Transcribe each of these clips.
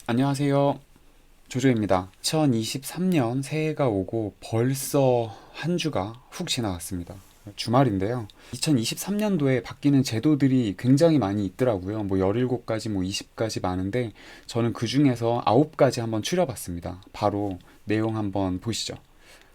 안녕하세요. 조조입니다. 2023년 새해가 오고 벌써 한 주가 훅 지나갔습니다. 주말인데요. 2023년도에 바뀌는 제도들이 굉장히 많이 있더라고요. 뭐 17가지, 뭐 20가지 많은데 저는 그 중에서 9가지 한번 추려봤습니다. 바로 내용 한번 보시죠.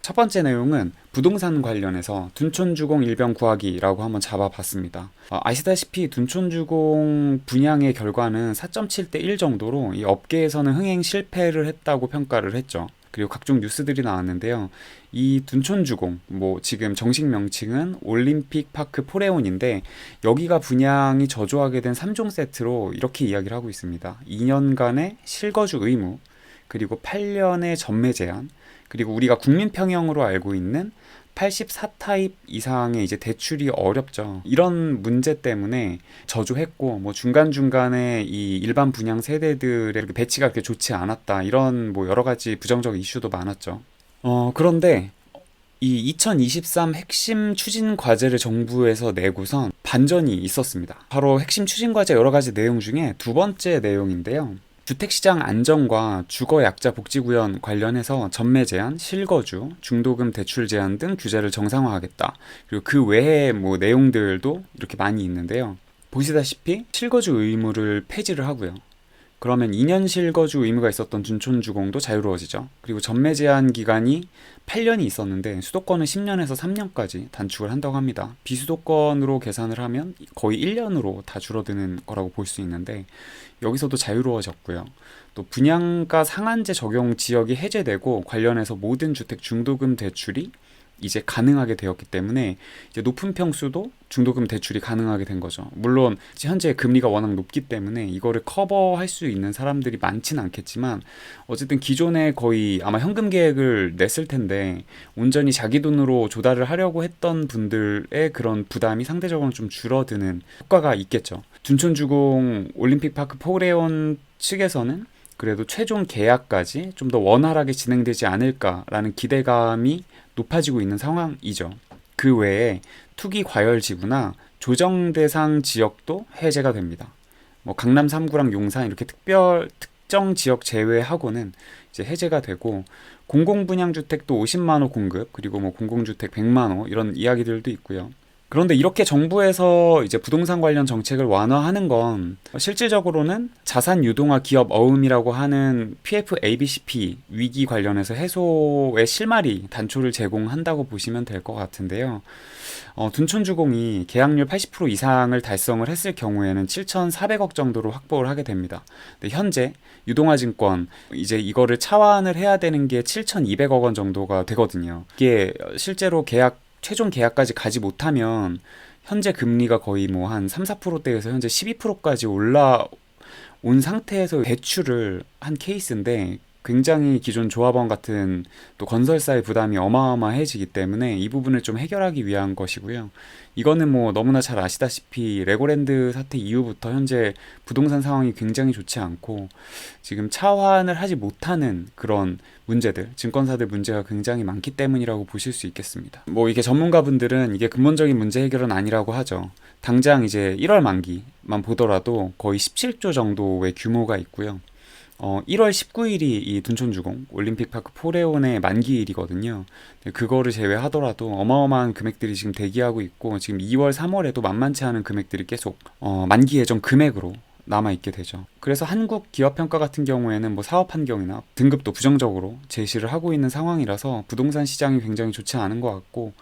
첫 번째 내용은 부동산 관련해서 둔촌주공 일병 구하기라고 한번 잡아봤습니다. 아시다시피 둔촌주공 분양의 결과는 4.7대 1 정도로 이 업계에서는 흥행 실패를 했다고 평가를 했죠. 그리고 각종 뉴스들이 나왔는데요. 이 둔촌주공, 뭐 지금 정식 명칭은 올림픽 파크 포레온인데 여기가 분양이 저조하게 된 3종 세트로 이렇게 이야기를 하고 있습니다. 2년간의 실거주 의무, 그리고 8년의 전매 제한, 그리고 우리가 국민평형으로 알고 있는 84타입 이상의 이제 대출이 어렵죠. 이런 문제 때문에 저조했고, 뭐 중간중간에 이 일반 분양 세대들의 배치가 그렇게 좋지 않았다. 이런 뭐 여러 가지 부정적 이슈도 많았죠. 그런데 이 2023 핵심 추진 과제를 정부에서 내고선 반전이 있었습니다. 바로 핵심 추진 과제 여러 가지 내용 중에 두 번째 내용인데요. 주택시장 안정과 주거약자 복지구현 관련해서 전매 제한, 실거주, 중도금 대출 제한 등 규제를 정상화하겠다. 그리고 그 외의 뭐 내용들도 이렇게 많이 있는데요. 보시다시피 실거주 의무를 폐지를 하고요. 그러면 2년 실거주 의무가 있었던 둔촌주공도 자유로워지죠. 그리고 전매 제한 기간이 8년이 있었는데 수도권은 10년에서 3년까지 단축을 한다고 합니다. 비수도권으로 계산을 하면 거의 1년으로 다 줄어드는 거라고 볼 수 있는데 여기서도 자유로워졌고요. 또 분양가 상한제 적용 지역이 해제되고 관련해서 모든 주택 중도금 대출이 이제 가능하게 되었기 때문에 이제 높은 평수도 중도금 대출이 가능하게 된 거죠. 물론 현재 금리가 워낙 높기 때문에 이거를 커버할 수 있는 사람들이 많지는 않겠지만 어쨌든 기존에 거의 아마 현금 계획을 냈을 텐데 온전히 자기 돈으로 조달을 하려고 했던 분들의 그런 부담이 상대적으로 좀 줄어드는 효과가 있겠죠. 둔촌주공 올림픽파크 포레온 측에서는 그래도 최종 계약까지 좀 더 원활하게 진행되지 않을까라는 기대감이 높아지고 있는 상황이죠. 그 외에 투기 과열 지구나 조정 대상 지역도 해제가 됩니다. 뭐 강남 3구랑 용산 이렇게 특정 지역 제외하고는 이제 해제가 되고 공공 분양 주택도 50만 호 공급, 그리고 뭐 공공주택 100만 호 이런 이야기들도 있고요. 그런데 이렇게 정부에서 이제 부동산 관련 정책을 완화하는 건 실질적으로는 자산 유동화 기업 어음이라고 하는 PFABCP 위기 관련해서 해소의 실마리 단초를 제공한다고 보시면 될 것 같은데요. 둔촌주공이 계약률 80% 이상을 달성을 했을 경우에는 7,400억 정도로 확보를 하게 됩니다. 근데 현재 유동화증권 이제 이거를 차환을 해야 되는 게 7,200억 원 정도가 되거든요. 이게 실제로 최종 계약까지 가지 못하면 현재 금리가 거의 뭐 한 3, 4%대에서 현재 12%까지 올라온 상태에서 대출을 한 케이스인데 굉장히 기존 조합원 같은 또 건설사의 부담이 어마어마해지기 때문에 이 부분을 좀 해결하기 위한 것이고요. 이거는 뭐 너무나 잘 아시다시피 레고랜드 사태 이후부터 현재 부동산 상황이 굉장히 좋지 않고 지금 차환을 하지 못하는 그런 문제들, 증권사들 문제가 굉장히 많기 때문이라고 보실 수 있겠습니다. 뭐 이게 전문가분들은 이게 근본적인 문제 해결은 아니라고 하죠. 당장 이제 1월 만기만 보더라도 거의 17조 정도의 규모가 있고요. 1월 19일이 이 둔촌주공 올림픽파크 포레온의 만기일이거든요. 그거를 제외하더라도 어마어마한 금액들이 지금 대기하고 있고 지금 2월, 3월에도 만만치 않은 금액들이 계속 만기 예정 금액으로 남아있게 되죠. 그래서 한국 기업평가 같은 경우에는 뭐 사업 환경이나 등급도 부정적으로 제시를 하고 있는 상황이라서 부동산 시장이 굉장히 좋지 않은 것 같고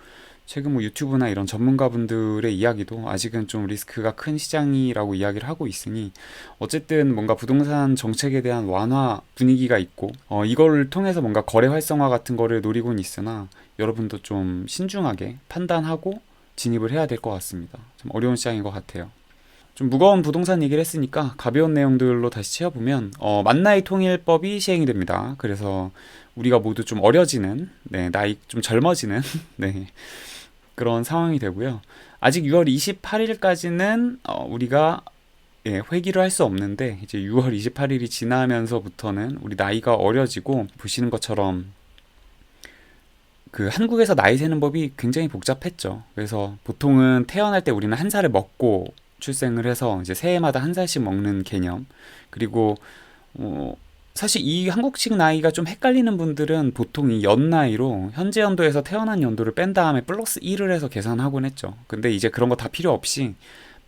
최근 뭐 유튜브나 이런 전문가분들의 이야기도 아직은 좀 리스크가 큰 시장이라고 이야기를 하고 있으니 어쨌든 뭔가 부동산 정책에 대한 완화 분위기가 있고 이걸 통해서 뭔가 거래 활성화 같은 거를 노리고는 있으나 여러분도 좀 신중하게 판단하고 진입을 해야 될 것 같습니다. 좀 어려운 시장인 것 같아요. 좀 무거운 부동산 얘기를 했으니까 가벼운 내용들로 다시 채워보면 만나이 통일법이 시행이 됩니다. 그래서 우리가 모두 좀 어려지는, 네, 나이 좀 젊어지는 네, 그런 상황이 되고요. 아직 6월 28일까지는 우리가 회귀를 할 수 없는데 이제 6월 28일이 지나면서부터는 우리 나이가 어려지고 보시는 것처럼 그 한국에서 나이 세는 법이 굉장히 복잡했죠. 그래서 보통은 태어날 때 우리는 한 살을 먹고 출생을 해서 이제 새해마다 한 살씩 먹는 개념. 그리고 어, 사실 이 한국식 나이가 좀 헷갈리는 분들은 보통 이 연나이로 현재 연도에서 태어난 연도를 뺀 다음에 플러스 1을 해서 계산하곤 했죠. 근데 이제 그런 거 다 필요 없이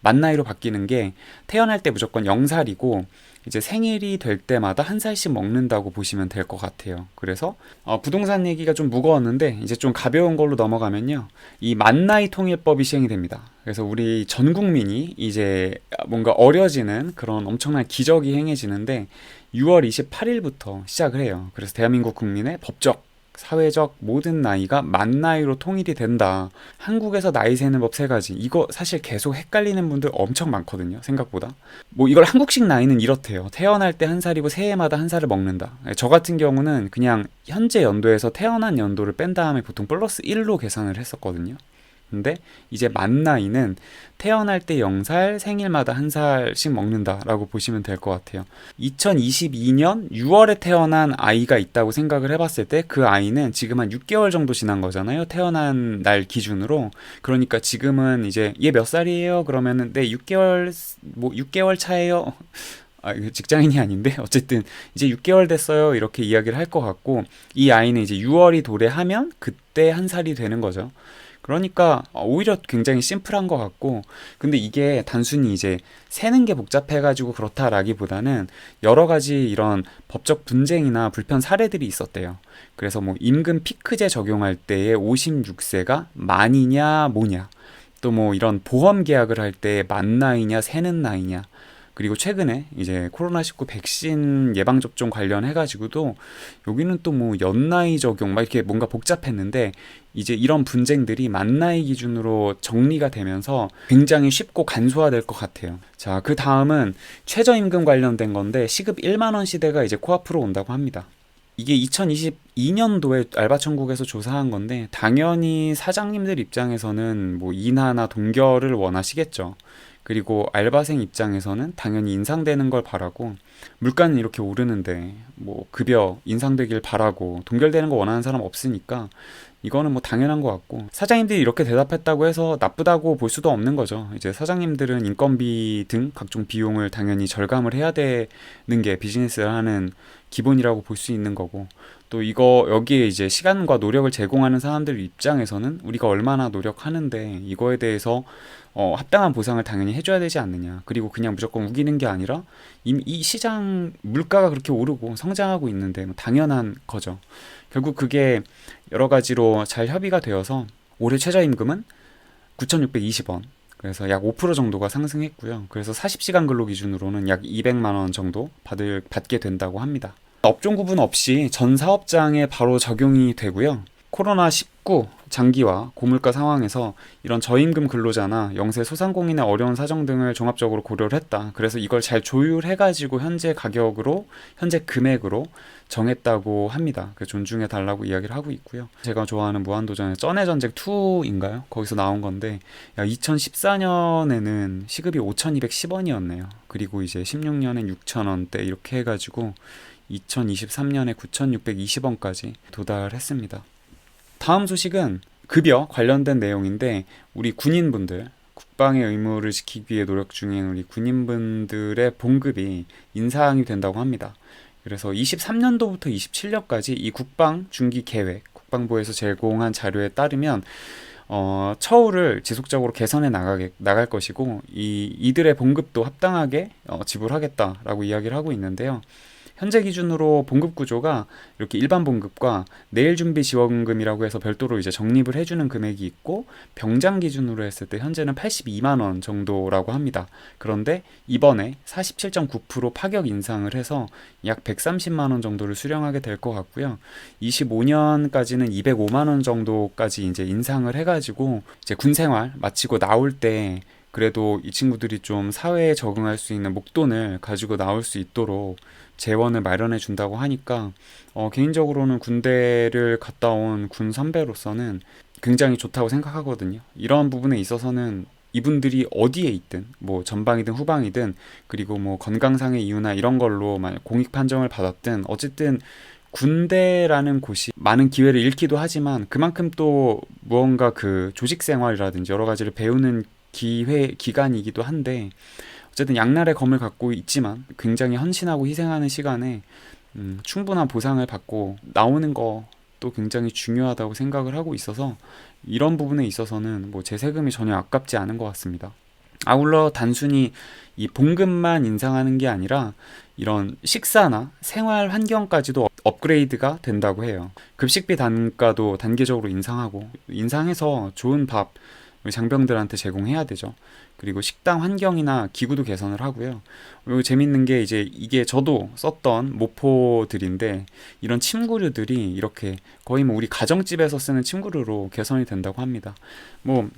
만 나이로 바뀌는 게 태어날 때 무조건 0살이고 이제 생일이 될 때마다 한 살씩 먹는다고 보시면 될 것 같아요. 그래서 부동산 얘기가 좀 무거웠는데 이제 좀 가벼운 걸로 넘어가면요. 이 만나이 통일법이 시행이 됩니다. 그래서 우리 전 국민이 이제 뭔가 어려지는 그런 엄청난 기적이 행해지는데 6월 28일부터 시작을 해요. 그래서 대한민국 국민의 법적 사회적 모든 나이가 만 나이로 통일이 된다. 한국에서 나이 세는 법 세 가지. 이거 사실 계속 헷갈리는 분들 엄청 많거든요. 생각보다. 뭐 이걸 한국식 나이는 이렇대요. 태어날 때 한 살이고 새해마다 한 살을 먹는다. 저 같은 경우는 그냥 현재 연도에서 태어난 연도를 뺀 다음에 보통 플러스 1로 계산을 했었거든요. 근데 이제 만 나이는 태어날 때 0살, 생일마다 한 살씩 먹는다라고 보시면 될 것 같아요. 2022년 6월에 태어난 아이가 있다고 생각을 해봤을 때 그 아이는 지금 한 6개월 정도 지난 거잖아요. 태어난 날 기준으로. 그러니까 지금은 이제 얘 몇 살이에요? 그러면은 네, 6개월, 뭐 6개월 차예요. 이거 직장인이 아닌데 어쨌든 이제 6개월 됐어요. 이렇게 이야기를 할 것 같고 이 아이는 이제 6월이 도래하면 그때 한 살이 되는 거죠. 그러니까 오히려 굉장히 심플한 것 같고 근데 이게 단순히 이제 세는 게 복잡해가지고 그렇다라기보다는 여러 가지 이런 법적 분쟁이나 불편 사례들이 있었대요. 그래서 뭐 임금 피크제 적용할 때에 56세가 만이냐 뭐냐 또 뭐 이런 보험 계약을 할 때 만 나이냐 세는 나이냐 그리고 최근에 이제 코로나19 백신 예방접종 관련해가지고도 여기는 또 뭐 연나이 적용 막 이렇게 뭔가 복잡했는데 이제 이런 분쟁들이 만 나이 기준으로 정리가 되면서 굉장히 쉽고 간소화될 것 같아요. 자, 그 다음은 최저임금 관련된 건데 시급 1만 원 시대가 이제 코앞으로 온다고 합니다. 이게 2022년도에 알바천국에서 조사한 건데 당연히 사장님들 입장에서는 뭐 인하나 동결을 원하시겠죠. 그리고 알바생 입장에서는 당연히 인상되는 걸 바라고 물가는 이렇게 오르는데 뭐 급여 인상되길 바라고 동결되는 거 원하는 사람 없으니까 이거는 뭐 당연한 것 같고 사장님들이 이렇게 대답했다고 해서 나쁘다고 볼 수도 없는 거죠. 이제 사장님들은 인건비 등 각종 비용을 당연히 절감을 해야 되는 게 비즈니스를 하는 기본이라고 볼 수 있는 거고 또 이거 여기에 이제 시간과 노력을 제공하는 사람들 입장에서는 우리가 얼마나 노력하는데 이거에 대해서 합당한 보상을 당연히 해줘야 되지 않느냐. 그리고 그냥 무조건 우기는 게 아니라 이미 이 시장 물가가 그렇게 오르고 성장하고 있는데 뭐 당연한 거죠. 결국 그게 여러 가지로 잘 협의가 되어서 올해 최저임금은 9,620원. 그래서 약 5% 정도가 상승했고요. 그래서 40시간 근로 기준으로는 약 200만 원 정도 받게 된다고 합니다. 업종 구분 없이 전 사업장에 바로 적용이 되고요. 코로나19 장기화 고물가 상황에서 이런 저임금 근로자나 영세 소상공인의 어려운 사정 등을 종합적으로 고려를 했다. 그래서 이걸 잘 조율해가지고 현재 가격으로, 현재 금액으로 정했다고 합니다. 존중해 달라고 이야기를 하고 있고요. 제가 좋아하는 무한도전의 쩐의 전쟁 2인가요? 거기서 나온 건데 2014년에는 시급이 5,210원이었네요. 그리고 이제 16년엔 6,000원대 이렇게 해가지고 2023년에 9,620원까지 도달했습니다. 다음 소식은 급여 관련된 내용인데 우리 군인분들 국방의 의무를 지키기 위해 노력 중인 우리 군인분들의 봉급이 인상이 된다고 합니다. 그래서 23년도부터 27년까지 이 국방 중기 계획 국방부에서 제공한 자료에 따르면 처우를 지속적으로 개선해 나갈 것이고 이들의 봉급도 합당하게 지불하겠다라고 이야기를 하고 있는데요. 현재 기준으로 봉급 구조가 이렇게 일반 봉급과 내일 준비 지원금이라고 해서 별도로 이제 적립을 해주는 금액이 있고 병장 기준으로 했을 때 현재는 82만 원 정도라고 합니다. 그런데 이번에 47.9% 파격 인상을 해서 약 130만 원 정도를 수령하게 될 것 같고요. 25년까지는 205만 원 정도까지 이제 인상을 해가지고 이제 군 생활 마치고 나올 때 그래도 이 친구들이 좀 사회에 적응할 수 있는 목돈을 가지고 나올 수 있도록 재원을 마련해 준다고 하니까 개인적으로는 군대를 갔다 온 군 선배로서는 굉장히 좋다고 생각하거든요. 이러한 부분에 있어서는 이분들이 어디에 있든 뭐 전방이든 후방이든 그리고 뭐 건강상의 이유나 이런 걸로 공익 판정을 받았든 어쨌든 군대라는 곳이 많은 기회를 잃기도 하지만 그만큼 또 무언가 그 조직 생활이라든지 여러 가지를 배우는 기간이기도 한데 어쨌든 양날의 검을 갖고 있지만 굉장히 헌신하고 희생하는 시간에 충분한 보상을 받고 나오는 것도 굉장히 중요하다고 생각을 하고 있어서 이런 부분에 있어서는 뭐 제 세금이 전혀 아깝지 않은 것 같습니다. 아울러 단순히 이 봉급만 인상하는 게 아니라 이런 식사나 생활 환경까지도 업그레이드가 된다고 해요. 급식비 단가도 단계적으로 인상하고, 인상해서 좋은 밥 우리 장병들한테 제공해야 되죠. 그리고 식당 환경이나 기구도 개선을 하고요. 그리고 재밌는 게 이제 이게 저도 썼던 모포들인데, 이런 침구류들이 이렇게 거의 뭐 우리 가정집에서 쓰는 침구류로 개선이 된다고 합니다. 뭐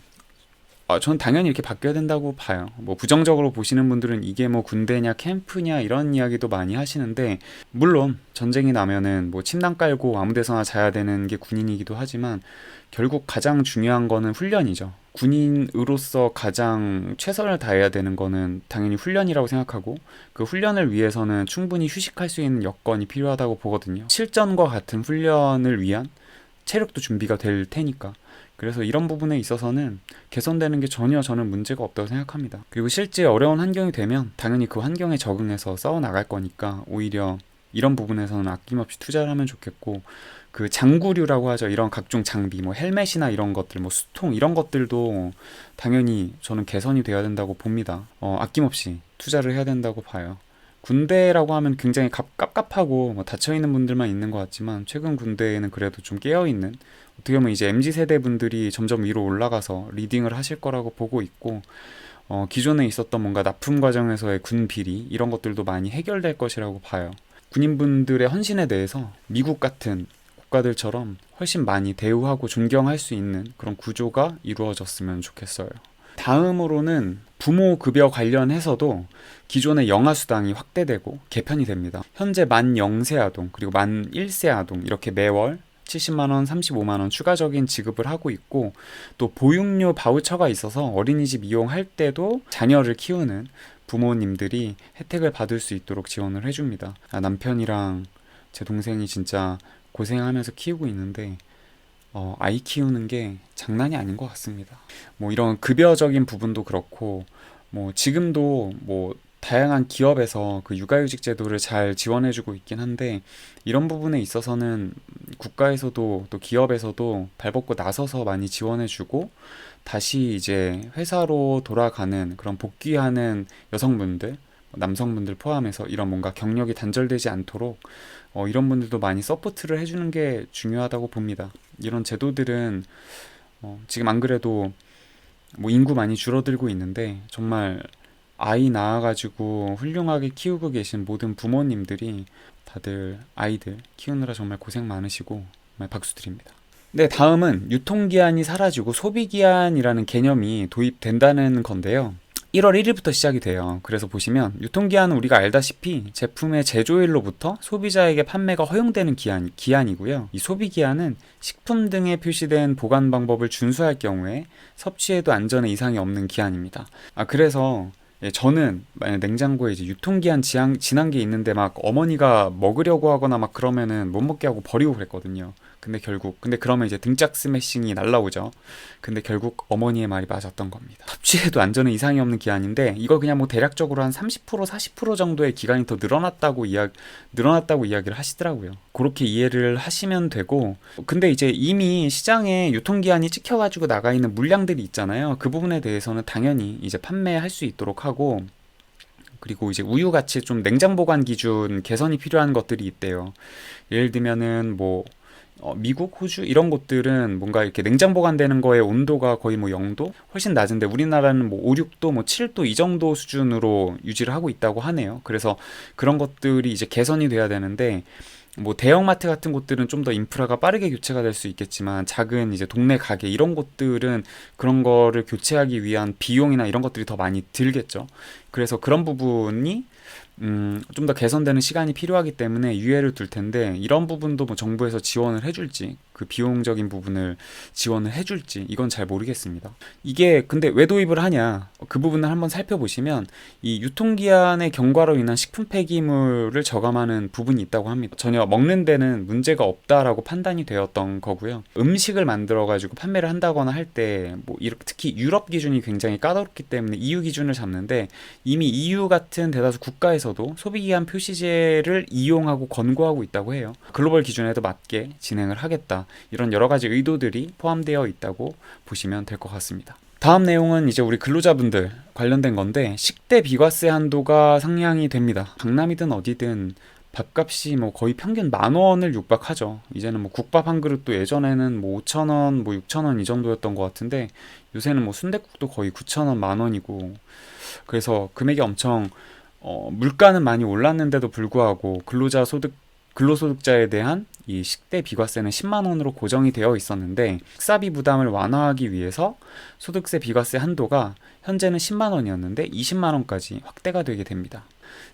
전 당연히 이렇게 바뀌어야 된다고 봐요. 뭐 부정적으로 보시는 분들은 이게 뭐 군대냐 캠프냐 이런 이야기도 많이 하시는데, 물론 전쟁이 나면은 뭐 침낭 깔고 아무 데서나 자야 되는 게 군인이기도 하지만 결국 가장 중요한 거는 훈련이죠. 군인으로서 가장 최선을 다해야 되는 거는 당연히 훈련이라고 생각하고, 그 훈련을 위해서는 충분히 휴식할 수 있는 여건이 필요하다고 보거든요. 실전과 같은 훈련을 위한 체력도 준비가 될 테니까. 그래서 이런 부분에 있어서는 개선되는 게 전혀 저는 문제가 없다고 생각합니다. 그리고 실제 어려운 환경이 되면 당연히 그 환경에 적응해서 싸워 나갈 거니까 오히려 이런 부분에서는 아낌없이 투자를 하면 좋겠고, 그 장구류라고 하죠. 이런 각종 장비, 뭐 헬멧이나 이런 것들, 뭐 수통 이런 것들도 당연히 저는 개선이 돼야 된다고 봅니다. 아낌없이 투자를 해야 된다고 봐요. 군대라고 하면 굉장히 깝깝하고 뭐 닫혀있는 분들만 있는 것 같지만, 최근 군대에는 그래도 좀 깨어있는, 어떻게 보면 이제 MZ세대 분들이 점점 위로 올라가서 리딩을 하실 거라고 보고 있고, 기존에 있었던 뭔가 납품 과정에서의 군 비리 이런 것들도 많이 해결될 것이라고 봐요. 군인분들의 헌신에 대해서 미국 같은 국가들처럼 훨씬 많이 대우하고 존경할 수 있는 그런 구조가 이루어졌으면 좋겠어요. 다음으로는 부모 급여 관련해서도 기존의 영아수당이 확대되고 개편이 됩니다. 현재 만 0세 아동 그리고 만 1세 아동 이렇게 매월 70만원, 35만원 추가적인 지급을 하고 있고, 또 보육료 바우처가 있어서 어린이집 이용할 때도 자녀를 키우는 부모님들이 혜택을 받을 수 있도록 지원을 해줍니다. 남편이랑 제 동생이 진짜 고생하면서 키우고 있는데 아이 키우는 게 장난이 아닌 것 같습니다. 뭐 이런 급여적인 부분도 그렇고, 뭐 지금도 뭐 다양한 기업에서 그 육아휴직 제도를 잘 지원해주고 있긴 한데, 이런 부분에 있어서는 국가에서도 또 기업에서도 발벗고 나서서 많이 지원해주고, 다시 이제 회사로 돌아가는 그런 복귀하는 여성분들, 남성분들 포함해서 이런 뭔가 경력이 단절되지 않도록 이런 분들도 많이 서포트를 해주는 게 중요하다고 봅니다. 이런 제도들은 지금 안 그래도 뭐 인구 많이 줄어들고 있는데, 정말 아이 낳아가지고 훌륭하게 키우고 계신 모든 부모님들이 다들 아이들 키우느라 정말 고생 많으시고 정말 박수 드립니다. 네, 다음은 유통기한이 사라지고 소비기한이라는 개념이 도입된다는 건데요. 1월 1일부터 시작이 돼요. 그래서 보시면 유통기한은 우리가 알다시피 제품의 제조일로부터 소비자에게 판매가 허용되는 기한이고요. 이 소비기한은 식품 등에 표시된 보관 방법을 준수할 경우에 섭취에도 안전에 이상이 없는 기한입니다. 그래서 저는 만약 냉장고에 이제 유통기한 지난 게 있는데 막 어머니가 먹으려고 하거나 막 그러면은 못 먹게 하고 버리고 그랬거든요. 근데 그러면 이제 등짝 스매싱이 날라오죠. 근데 결국 어머니의 말이 맞았던 겁니다. 섭취에도 안전에 이상이 없는 기한인데, 이거 그냥 뭐 대략적으로 한 30% 40% 정도의 기간이 더 늘어났다고 이야기를 하시더라고요. 그렇게 이해를 하시면 되고, 근데 이제 이미 시장에 유통기한이 찍혀가지고 나가 있는 물량들이 있잖아요. 그 부분에 대해서는 당연히 이제 판매할 수 있도록 하고, 그리고 이제 우유 같이 좀 냉장 보관 기준 개선이 필요한 것들이 있대요. 예를 들면은 뭐 미국, 호주 이런 곳들은 뭔가 이렇게 냉장 보관되는 거에 온도가 거의 뭐 0도? 훨씬 낮은데, 우리나라는 뭐 5, 6도, 뭐 7도 이 정도 수준으로 유지를 하고 있다고 하네요. 그래서 그런 것들이 이제 개선이 돼야 되는데, 뭐 대형마트 같은 곳들은 좀 더 인프라가 빠르게 교체가 될 수 있겠지만, 작은 이제 동네 가게 이런 곳들은 그런 거를 교체하기 위한 비용이나 이런 것들이 더 많이 들겠죠. 그래서 그런 부분이 좀 더 개선되는 시간이 필요하기 때문에 유예를 둘 텐데, 이런 부분도 뭐 정부에서 지원을 해줄지, 그 비용적인 부분을 지원을 해줄지 이건 잘 모르겠습니다. 이게 근데 왜 도입을 하냐, 그 부분을 한번 살펴보시면 이 유통기한의 경과로 인한 식품 폐기물을 저감하는 부분이 있다고 합니다. 전혀 먹는 데는 문제가 없다라고 판단이 되었던 거고요. 음식을 만들어 가지고 판매를 한다거나 할 때 뭐 특히 유럽 기준이 굉장히 까다롭기 때문에 EU 기준을 잡는데, 이미 EU 같은 대다수 국가에서도 소비기한 표시제를 이용하고 권고하고 있다고 해요. 글로벌 기준에도 맞게 진행을 하겠다, 이런 여러 가지 의도들이 포함되어 있다고 보시면 될 것 같습니다. 다음 내용은 이제 우리 근로자분들 관련된 건데, 식대 비과세 한도가 상향이 됩니다. 강남이든 어디든 밥값이 뭐 거의 평균 10,000원을 육박하죠. 이제는 뭐 국밥 한 그릇도 예전에는 뭐 5,000원, 뭐 6,000원 이 정도였던 것 같은데, 요새는 뭐 순댓국도 거의 9,000원, 10,000원이고, 그래서 금액이 엄청 물가는 많이 올랐는데도 불구하고 근로소득자에 대한 이 식대 비과세는 10만 원으로 고정이 되어 있었는데, 식사비 부담을 완화하기 위해서 소득세 비과세 한도가 현재는 10만 원이었는데 20만 원까지 확대가 되게 됩니다.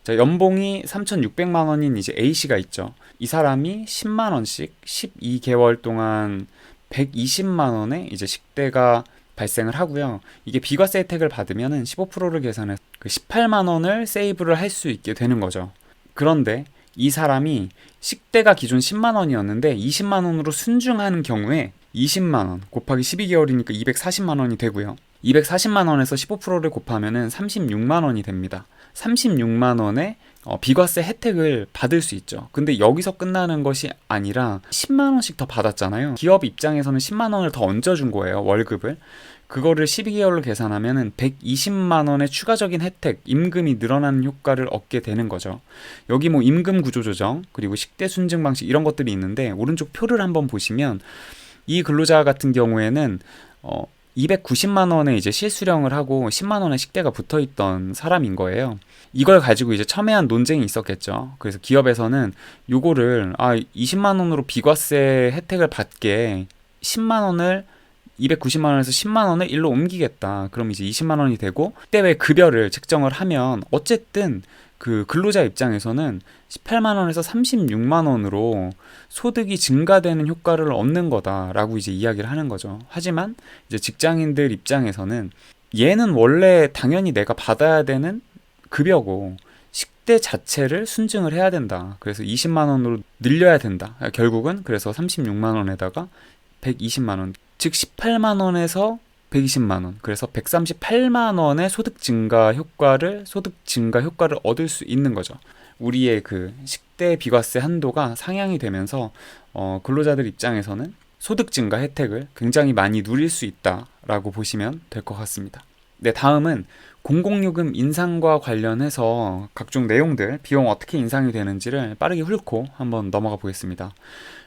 자, 연봉이 3,600만 원인 이제 A씨가 있죠. 이 사람이 10만 원씩 12개월 동안 120만 원의 이제 식대가 발생을 하고요. 이게 비과세 혜택을 받으면은 15%를 계산해서 그 18만 원을 세이브를 할 수 있게 되는 거죠. 그런데 이 사람이 식대가 기존 10만 원이었는데 20만 원으로 순증하는 경우에 20만 원 곱하기 12개월이니까 240만 원이 되고요. 240만 원에서 15%를 곱하면은 36만 원이 됩니다. 36만 원의 비과세 혜택을 받을 수 있죠. 근데 여기서 끝나는 것이 아니라 10만 원씩 더 받았잖아요. 기업 입장에서는 10만 원을 더 얹어준 거예요, 월급을. 그거를 12개월로 계산하면은 120만 원의 추가적인 혜택, 임금이 늘어나는 효과를 얻게 되는 거죠. 여기 뭐 임금 구조 조정, 그리고 식대 순증 방식 이런 것들이 있는데, 오른쪽 표를 한번 보시면 이 근로자 같은 경우에는 290만 원에 이제 실수령을 하고 10만 원의 식대가 붙어 있던 사람인 거예요. 이걸 가지고 이제 첨예한 논쟁이 있었겠죠. 그래서 기업에서는 요거를 20만 원으로 비과세 혜택을 받게 10만 원을 290만 원에서 10만 원을 일로 옮기겠다. 그럼 이제 20만 원이 되고, 그때 급여를 책정을 하면 어쨌든 그 근로자 입장에서는 18만 원에서 36만 원으로 소득이 증가되는 효과를 얻는 거다라고 이제 이야기를 하는 거죠. 하지만 이제 직장인들 입장에서는 얘는 원래 당연히 내가 받아야 되는 급여고 식대 자체를 순증을 해야 된다. 그래서 20만 원으로 늘려야 된다. 결국은 그래서 36만 원에다가 120만 원, 즉 18만 원에서 120만 원, 그래서 138만 원의 소득 증가 효과를 얻을 수 있는 거죠. 우리의 그 식대 비과세 한도가 상향이 되면서 근로자들 입장에서는 소득 증가 혜택을 굉장히 많이 누릴 수 있다라고 보시면 될 것 같습니다. 네, 다음은 공공요금 인상과 관련해서 각종 내용들, 비용 어떻게 인상이 되는지를 빠르게 훑고 한번 넘어가 보겠습니다.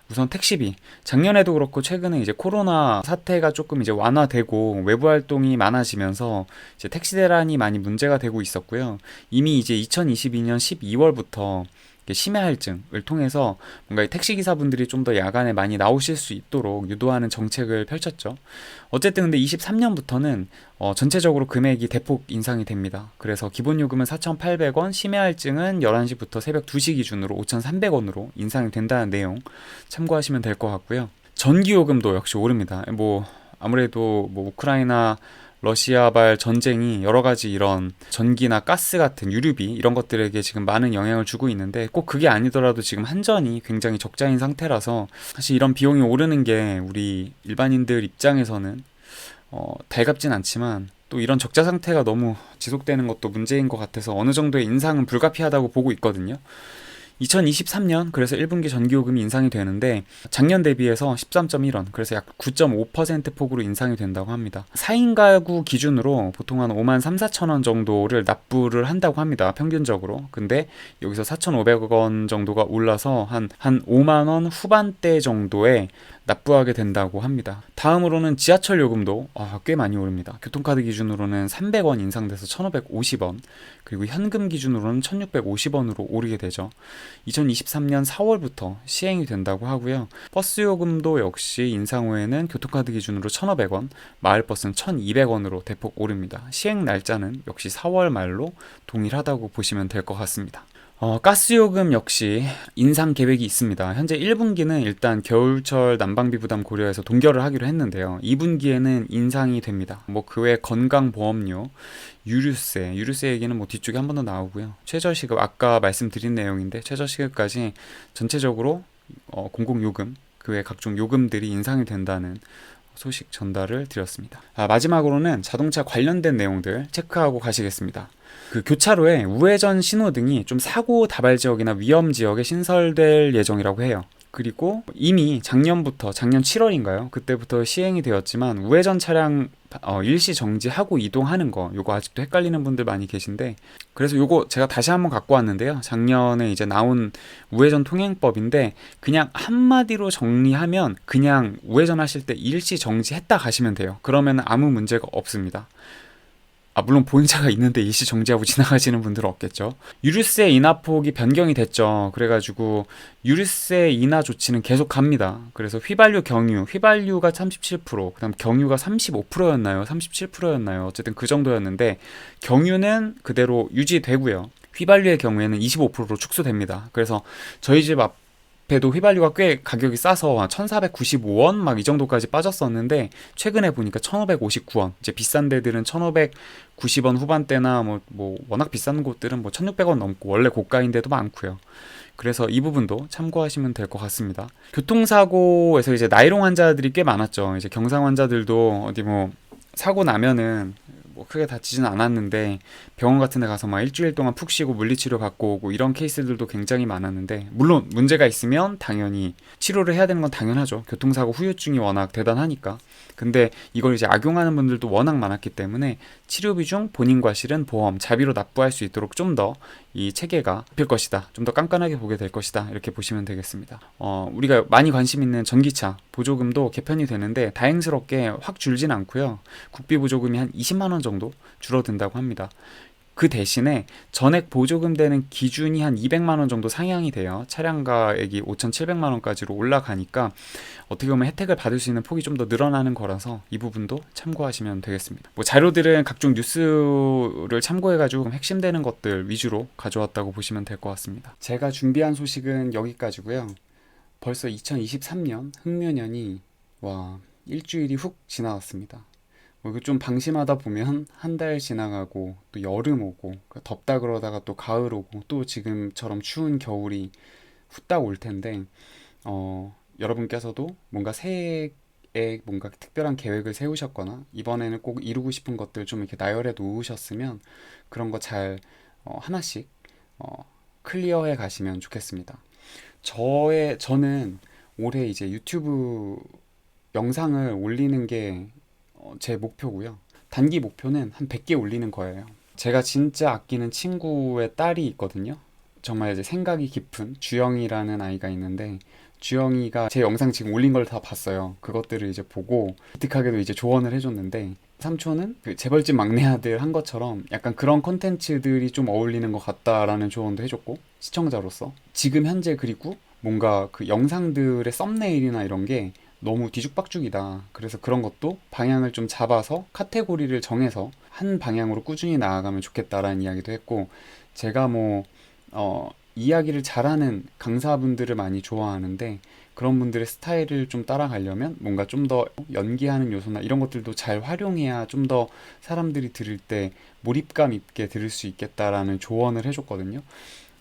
우선 택시비. 작년에도 그렇고 최근에 이제 코로나 사태가 조금 이제 완화되고 외부 활동이 많아지면서 이제 택시 대란이 많이 문제가 되고 있었고요. 이미 이제 2022년 12월부터 심야 할증을 통해서 뭔가 이 택시기사분들이 좀 더 야간에 많이 나오실 수 있도록 유도하는 정책을 펼쳤죠. 어쨌든 근데 23년부터는 전체적으로 금액이 대폭 인상이 됩니다. 그래서 기본요금은 4,800원, 심야 할증은 11시부터 새벽 2시 기준으로 5,300원으로 인상이 된다는 내용 참고하시면 될 것 같고요. 전기요금도 역시 오릅니다. 아무래도 우크라이나 러시아발 전쟁이 여러 가지 이런 전기나 가스 같은 유류비 이런 것들에게 지금 많은 영향을 주고 있는데, 꼭 그게 아니더라도 지금 한전이 굉장히 적자인 상태라서 사실 이런 비용이 오르는 게 우리 일반인들 입장에서는 달갑진 않지만, 또 이런 적자 상태가 너무 지속되는 것도 문제인 것 같아서 어느 정도의 인상은 불가피하다고 보고 있거든요. 2023년 그래서 1분기 전기요금이 인상이 되는데 작년 대비해서 13.1원, 그래서 약 9.5% 폭으로 인상이 된다고 합니다. 4인 가구 기준으로 보통 한 5만 3, 4천 원 정도를 납부를 한다고 합니다, 평균적으로. 근데 여기서 4,500원 정도가 올라서 한 5만 원 후반대 정도에 납부하게 된다고 합니다. 다음으로는 지하철 요금도 꽤 많이 오릅니다. 교통카드 기준으로는 300원 인상돼서 1,550원, 그리고 현금 기준으로는 1,650원으로 오르게 되죠. 2023년 4월부터 시행이 된다고 하고요. 버스 요금도 역시 인상 후에는 교통카드 기준으로 1,500원, 마을버스는 1,200원으로 대폭 오릅니다. 시행 날짜는 역시 4월 말로 동일하다고 보시면 될 것 같습니다. 가스요금 역시 인상 계획이 있습니다. 현재 1분기는 일단 겨울철 난방비 부담 고려해서 동결을 하기로 했는데요. 2분기에는 인상이 됩니다. 뭐 그 외 건강보험료, 유류세 얘기는 뭐 뒤쪽에 한 번 더 나오고요. 최저시급 아까 말씀드린 내용인데 최저시급까지 전체적으로 공공요금 그 외 각종 요금들이 인상이 된다는 소식 전달을 드렸습니다. 마지막으로는 자동차 관련된 내용들 체크하고 가시겠습니다. 그 교차로에 우회전 신호등이 좀 사고 다발 지역이나 위험 지역에 신설될 예정이라고 해요. 그리고 이미 작년부터 작년 7월인가요? 그때부터 시행이 되었지만 우회전 차량 일시 정지하고 이동하는 거 요거 아직도 헷갈리는 분들 많이 계신데 그래서 요거 제가 다시 한번 갖고 왔는데요. 작년에 이제 나온 우회전 통행법인데 그냥 한마디로 정리하면 그냥 우회전 하실 때 일시 정지했다 가시면 돼요. 그러면 아무 문제가 없습니다. 물론 보행자가 있는데 일시 정지하고 지나가시는 분들은 없겠죠. 유류세 인하폭이 변경이 됐죠. 그래가지고 유류세 인하 조치는 계속 갑니다. 그래서 휘발유, 경유, 휘발유가 37%, 그다음 경유가 35%였나요? 37%였나요? 어쨌든 그 정도였는데 경유는 그대로 유지되고요. 휘발유의 경우에는 25%로 축소됩니다. 그래서 저희 집 앞에도 휘발유가 꽤 가격이 싸서 1,495원 막 이 정도까지 빠졌었는데 최근에 보니까 1,559원. 이제 비싼 데들은 1,590원 후반대나 뭐 워낙 비싼 곳들은 뭐 1,600원 넘고 원래 고가인 데도 많고요. 그래서 이 부분도 참고하시면 될 것 같습니다. 교통사고에서 이제 나이롱 환자들이 꽤 많았죠. 이제 경상 환자들도 어디 뭐 사고 나면은 뭐 크게 다치지는 않았는데 병원 같은 데 가서 막 일주일 동안 푹 쉬고 물리치료 받고 오고 이런 케이스들도 굉장히 많았는데 물론 문제가 있으면 당연히 치료를 해야 되는 건 당연하죠. 교통사고 후유증이 워낙 대단하니까. 근데 이걸 이제 악용하는 분들도 워낙 많았기 때문에 치료비 중 본인 과실은 보험, 자비로 납부할 수 있도록 좀 더 이 체계가 잡힐 것이다. 좀 더 깐깐하게 보게 될 것이다. 이렇게 보시면 되겠습니다. 우리가 많이 관심 있는 전기차 보조금도 개편이 되는데 다행스럽게 확 줄진 않고요. 국비 보조금이 한 20만 원 정도 줄어든다고 합니다. 그 대신에 전액 보조금 되는 기준이 한 200만 원 정도 상향이 돼요. 차량가액이 5,700만 원까지로 올라가니까 어떻게 보면 혜택을 받을 수 있는 폭이 좀 더 늘어나는 거라서 이 부분도 참고하시면 되겠습니다. 뭐 자료들은 각종 뉴스를 참고해가지고 핵심되는 것들 위주로 가져왔다고 보시면 될 것 같습니다. 제가 준비한 소식은 여기까지고요. 벌써 2023년 흑묘년이 일주일이 훅 지나갔습니다. 이거 좀 방심하다 보면 한 달 지나가고 또 여름 오고 덥다 그러다가 또 가을 오고 또 지금처럼 추운 겨울이 후딱 올 텐데 여러분께서도 뭔가 새해에 뭔가 특별한 계획을 세우셨거나 이번에는 꼭 이루고 싶은 것들 좀 이렇게 나열해 놓으셨으면 그런 거 잘 하나씩 클리어해 가시면 좋겠습니다. 저는 올해 이제 유튜브 영상을 올리는 게 제 목표고요. 단기 목표는 한 100개 올리는 거예요. 제가 진짜 아끼는 친구의 딸이 있거든요. 정말 이제 생각이 깊은 주영이라는 아이가 있는데 주영이가 제 영상 지금 올린 걸 다 봤어요. 그것들을 이제 보고 기특하게도 이제 조언을 해줬는데 삼촌은 그 재벌집 막내 아들 한 것처럼 약간 그런 콘텐츠들이 좀 어울리는 것 같다라는 조언도 해줬고 시청자로서 지금 현재 그리고 뭔가 그 영상들의 썸네일이나 이런 게 너무 뒤죽박죽이다. 그래서 그런 것도 방향을 좀 잡아서 카테고리를 정해서 한 방향으로 꾸준히 나아가면 좋겠다라는 이야기도 했고 제가 이야기를 잘하는 강사분들을 많이 좋아하는데 그런 분들의 스타일을 좀 따라가려면 뭔가 좀 더 연기하는 요소나 이런 것들도 잘 활용해야 좀 더 사람들이 들을 때 몰입감 있게 들을 수 있겠다라는 조언을 해줬거든요.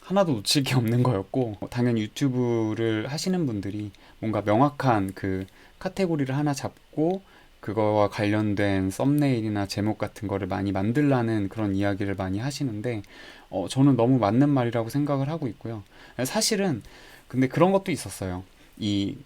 하나도 놓칠 게 없는 거였고 당연히 유튜브를 하시는 분들이 뭔가 명확한 그 카테고리를 하나 잡고 그거와 관련된 썸네일이나 제목 같은 거를 많이 만들라는 그런 이야기를 많이 하시는데 저는 너무 맞는 말이라고 생각을 하고 있고요. 사실은 근데 그런 것도 있었어요. 이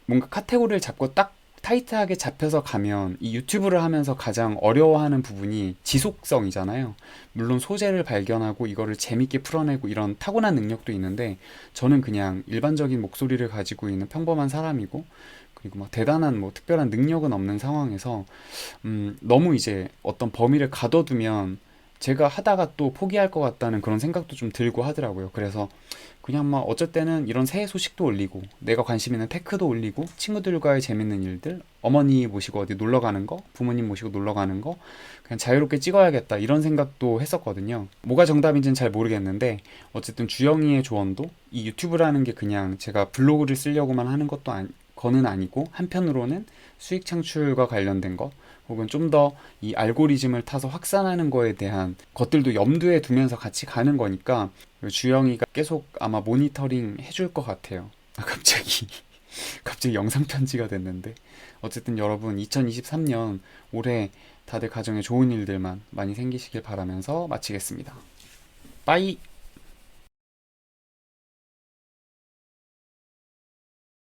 뭔가 카테고리를 잡고 딱 타이트하게 잡혀서 가면 이 유튜브를 하면서 가장 어려워하는 부분이 지속성이잖아요. 물론 소재를 발견하고 이거를 재밌게 풀어내고 이런 타고난 능력도 있는데 저는 그냥 일반적인 목소리를 가지고 있는 평범한 사람이고 그리고 막 대단한 뭐 특별한 능력은 없는 상황에서 너무 이제 어떤 범위를 가둬두면 제가 하다가 또 포기할 것 같다는 그런 생각도 좀 들고 하더라고요. 그래서 그냥 막 어쩔 때는 이런 새해 소식도 올리고 내가 관심 있는 테크도 올리고 친구들과의 재밌는 일들, 어머니 모시고 어디 놀러 가는 거, 부모님 모시고 놀러 가는 거 그냥 자유롭게 찍어야겠다 이런 생각도 했었거든요. 뭐가 정답인지는 잘 모르겠는데 어쨌든 주영이의 조언도 이 유튜브라는 게 그냥 제가 블로그를 쓰려고만 하는 것도 거는 아니고 한편으로는 수익 창출과 관련된 거 혹은 좀 더 이 알고리즘을 타서 확산하는 거에 대한 것들도 염두에 두면서 같이 가는 거니까 주영이가 계속 아마 모니터링 해줄 것 같아요. 갑자기 영상 편지가 됐는데 어쨌든 여러분 2023년 올해 다들 가정에 좋은 일들만 많이 생기시길 바라면서 마치겠습니다. 빠이.